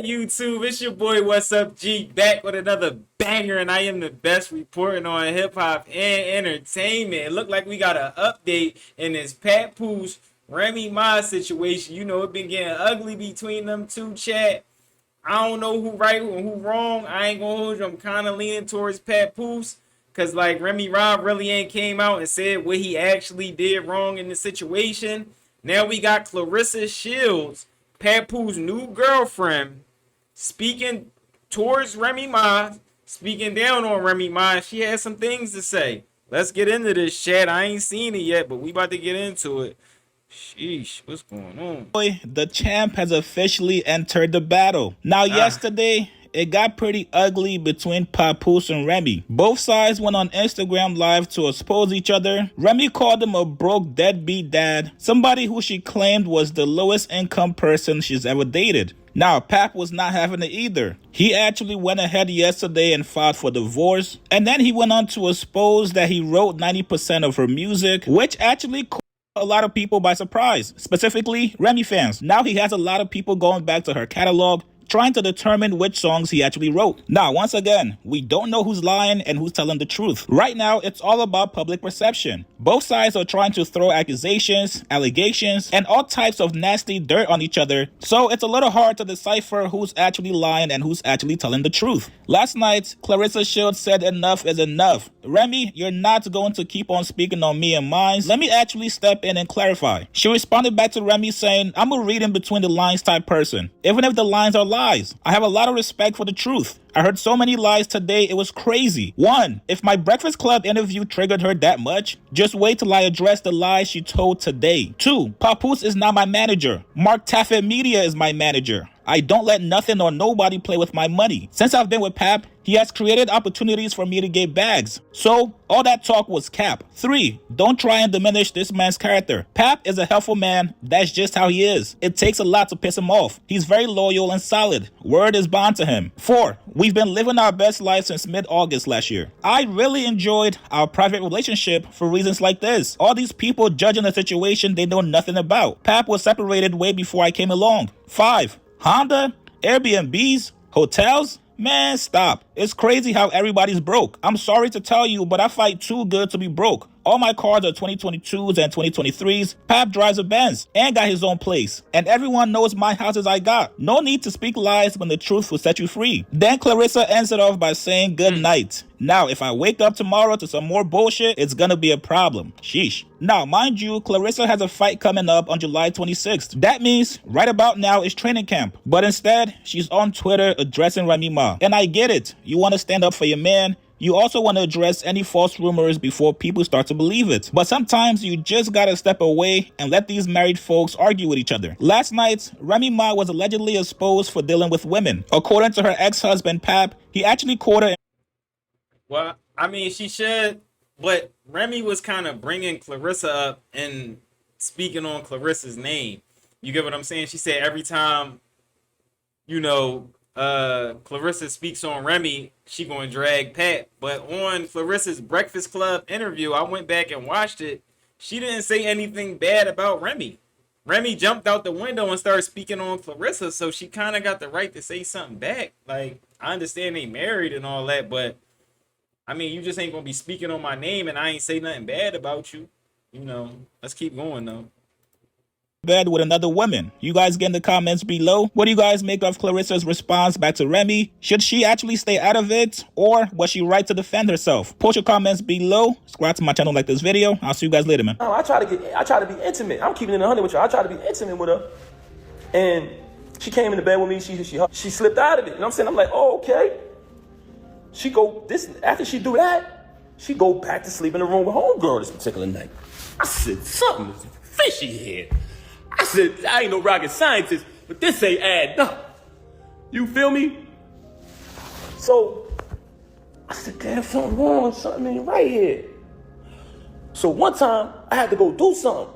YouTube? It's your boy, What's Up G, back with another banger, and I am the best reporting on hip hop and entertainment. It looked like we got an update in this Papoose Remy Ma situation. You know, it been getting ugly between them two, chat. I don't know who right and who wrong. I ain't gonna hold you. I'm kind of leaning towards Papoose because, like, Remy Ma really ain't came out and said what he actually did wrong in the situation. Now we got Claressa Shields, Papoose' new girlfriend, speaking towards Remy Ma, speaking down on Remy Ma. She has some things to say. Let's get into this, chat. I ain't seen it yet, but we about to get into it. Sheesh, what's going on? The champ has officially entered the battle. Now, yesterday, it got pretty ugly between Papoose and Remy. Both sides went on Instagram Live to expose each other. Remy called him a broke deadbeat dad, somebody who she claimed was the lowest income person she's ever dated. Now, Pap was not having it either. He actually went ahead yesterday and filed for divorce. And then he went on to expose that he wrote 90% of her music, which actually caught a lot of people by surprise, specifically Remy fans. Now he has a lot of people going back to her catalog, trying to determine which songs he actually wrote. Now, once again, we don't know who's lying and who's telling the truth. Right now, it's all about public perception. Both sides are trying to throw accusations, allegations, and all types of nasty dirt on each other, so it's a little hard to decipher who's actually lying and who's actually telling the truth. Last night, Claressa Shields said enough is enough. Remy, you're not going to keep on speaking on me and mine. Let me actually step in and clarify. She responded back to Remy saying, I'm a reading between the lines type person, even if the lines are lies. I have a lot of respect for the truth. I heard so many lies today, it was crazy. 1. If my Breakfast Club interview triggered her that much, just wait till I address the lies she told today. 2. Papoose is not my manager. Mark Taffet Media is my manager. I don't let nothing or nobody play with my money. Since I've been with Pap, he has created opportunities for me to get bags. So, all that talk was cap. 3. Don't try and diminish this man's character. Pap is a helpful man. That's just how he is. It takes a lot to piss him off. He's very loyal and solid. Word is bond to him. 4. We've been living our best life since mid-August last year. I really enjoyed our private relationship for reasons like this. All these people judging a situation they know nothing about. Pap was separated way before I came along. 5. Honda, Airbnbs, hotels? Man, stop. It's crazy how everybody's broke. I'm sorry to tell you, but I fight too good to be broke. All my cars are 2022s and 2023s. Pap drives a Benz and got his own place. And everyone knows my houses I got. No need to speak lies when the truth will set you free. Then Claressa ends it off by saying good night. Now, if I wake up tomorrow to some more bullshit, it's gonna be a problem. Sheesh. Now, mind you, Claressa has a fight coming up on July 26th. That means right about now is training camp. But instead, she's on Twitter addressing Remy Ma. And I get it. You want to stand up for your man. You also want to address any false rumors before people start to believe it. But sometimes you just gotta step away and let these married folks argue with each other. Last night, Remy Ma was allegedly exposed for dealing with women. According to her ex-husband, Pap, he actually caught her. Well, I mean, she should, but Remy was kind of bringing Claressa up and speaking on Claressa's name. You get what I'm saying? She said every time, Claressa speaks on Remy, she gonna drag Pat. But on Claressa's Breakfast Club interview, I went back and watched it. She didn't say anything bad about Remy. Remy jumped out the window and started speaking on Claressa, so she kind of got the right to say something back. Like, I understand they married and all that, but I mean, you just ain't gonna be speaking on my name and I ain't say nothing bad about you. Let's keep going though. Bed with another woman. You guys get in the comments below. What do you guys make of Claressa's response back to Remy? Should she actually stay out of it, or was she right to defend herself? Post your comments below. Subscribe to my channel, like this video. I'll see you guys later, man. I try to be intimate. I'm keeping it 100 with you. I try to be intimate with her, and she came in the bed with me. She slipped out of it. You know what I'm saying? I'm like, oh, okay. After she do that, she go back to sleep in the room with homegirl this particular night. I said, something is fishy here. I said, I ain't no rocket scientist, but this ain't adding up. You feel me? So, I said, damn, something wrong, something ain't right here. So one time, I had to go do something.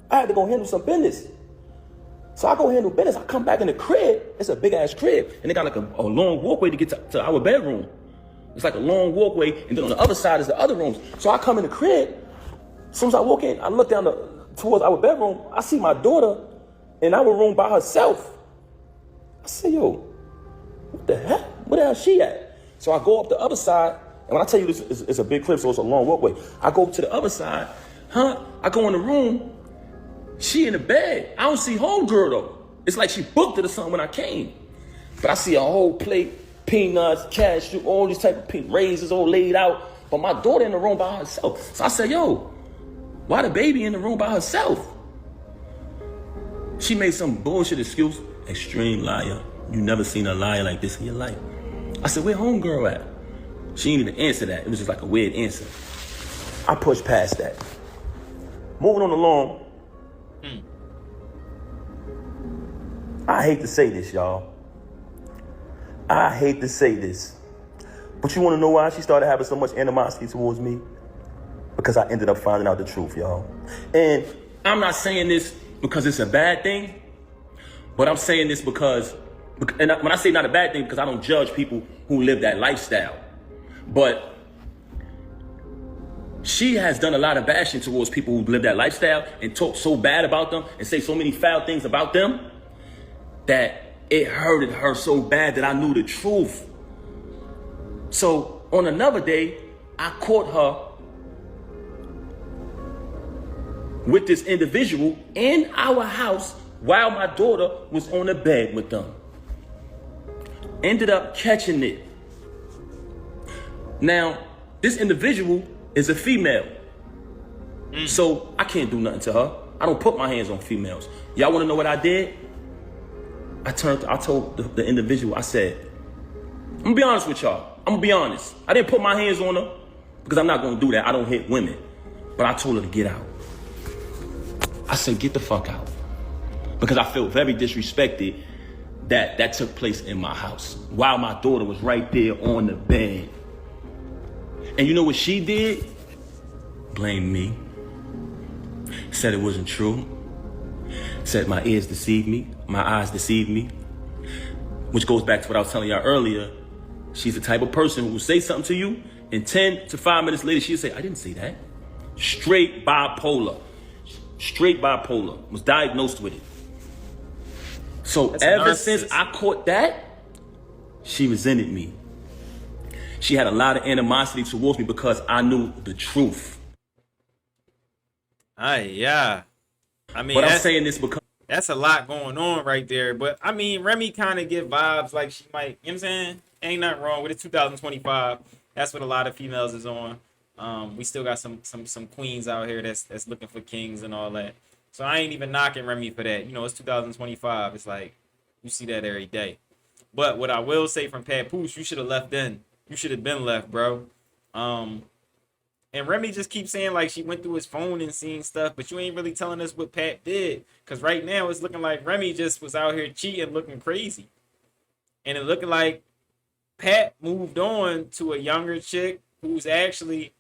I had to go handle some business. So I go handle business, I come back in the crib. It's a big ass crib, and they got like a long walkway to get to our bedroom. It's like a long walkway, and then on the other side is the other rooms. So I come in the crib. As soon as I walk in, I look down towards our bedroom. I see my daughter in our room by herself. I said, yo, Where the hell she at? So I go up the other side, and when I tell you this is a big clip, so it's a long walkway. I go to the other side, I go in the room, she in the bed. I don't see homegirl though. It's like she booked it or something when I came. But I see a whole plate, peanuts, cashew, all these type of raisins all laid out. But my daughter in the room by herself. So I said, yo, why the baby in the room by herself? She made some bullshit excuse. Extreme liar. You never seen a liar like this in your life. I said, where homegirl at? She didn't even answer that. It was just like a weird answer. I pushed past that. Moving on along. I hate to say this, y'all. I hate to say this. But you want to know why she started having so much animosity towards me? Because I ended up finding out the truth, y'all. And I'm not saying this because it's a bad thing, but I'm saying this because, and when I say not a bad thing, because I don't judge people who live that lifestyle. But she has done a lot of bashing towards people who live that lifestyle and talk so bad about them and say so many foul things about them that it hurted her so bad that I knew the truth. So on another day, I caught her with this individual in our house while my daughter was on the bed with them. Ended up catching it. Now, this individual is a female. So I can't do nothing to her. I don't put my hands on females. Y'all want to know what I did? I told the individual, I said, I'm gonna be honest with y'all. I'm gonna be honest. I didn't put my hands on her because I'm not gonna do that. I don't hit women. But I told her to get out. I said, get the fuck out. Because I felt very disrespected that took place in my house while my daughter was right there on the bed. And you know what she did? Blamed me. Said it wasn't true. Said my ears deceived me. My eyes deceived me. Which goes back to what I was telling y'all earlier. She's the type of person who will say something to you, and 10 to 5 minutes later, she'll say, I didn't say that. Straight bipolar. Straight bipolar. Was diagnosed with it. So ever since I caught that, she resented me. She had a lot of animosity towards me because I knew the truth. Yeah. I mean, but I'm saying this because that's a lot going on right there. But I mean, Remy kind of give vibes like she might, you know what I'm saying? Ain't nothing wrong with it. 2025. That's what a lot of females is on. We still got some queens out here that's looking for kings and all that. So I ain't even knocking Remy for that. You know, it's 2025. It's like you see that every day. But what I will say from Papoose, you should have left then. You should have been left, bro. And Remy just keeps saying like she went through his phone and seeing stuff, but you ain't really telling us what Pat did. Because right now it's looking like Remy just was out here cheating, looking crazy. And it looking like Pat moved on to a younger chick who's actually,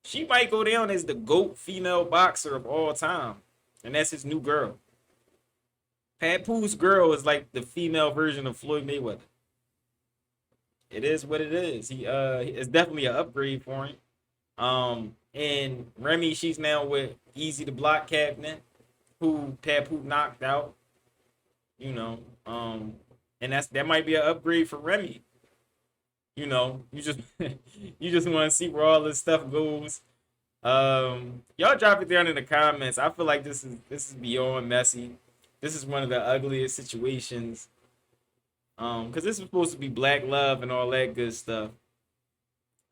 she might go down as the GOAT female boxer of all time. And that's his new girl. Papoose girl is like the female version of Floyd Mayweather. It is what it is. It's definitely an upgrade for him. And Remy, she's now with Easy the Block Captain, who Papoose knocked out. You know, and that might be an upgrade for Remy. You know, you just want to see where all this stuff goes. Y'all drop it down in the comments. I feel like this is beyond messy. This is one of the ugliest situations. Because this is supposed to be black love and all that good stuff.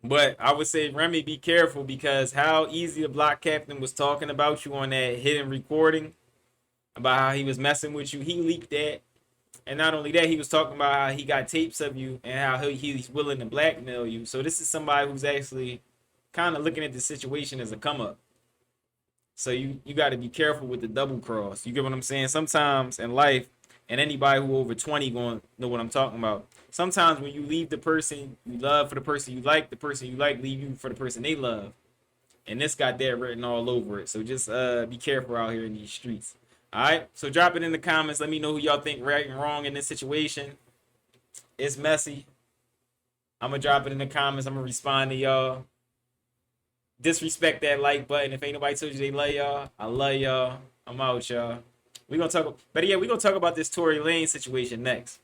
But I would say, Remy, be careful, because how Easy the Block Captain was talking about you on that hidden recording about how he was messing with you, he leaked that. And not only that, he was talking about how he got tapes of you and how he's willing to blackmail you. So this is somebody who's actually kind of looking at the situation as a come up. So you got to be careful with the double cross. You get what I'm saying? Sometimes in life, and anybody who over 20 going to know what I'm talking about. Sometimes when you leave the person you love for the person you like, the person you like leave you for the person they love. And this got that written all over it. So just be careful out here in these streets. All right? So drop it in the comments. Let me know who y'all think right and wrong in this situation. It's messy. I'm going to drop it in the comments. I'm going to respond to y'all. Disrespect that like button. If ain't nobody told you they love y'all, I love y'all. I'm out, y'all. We're going to talk about this Tory Lanez situation next.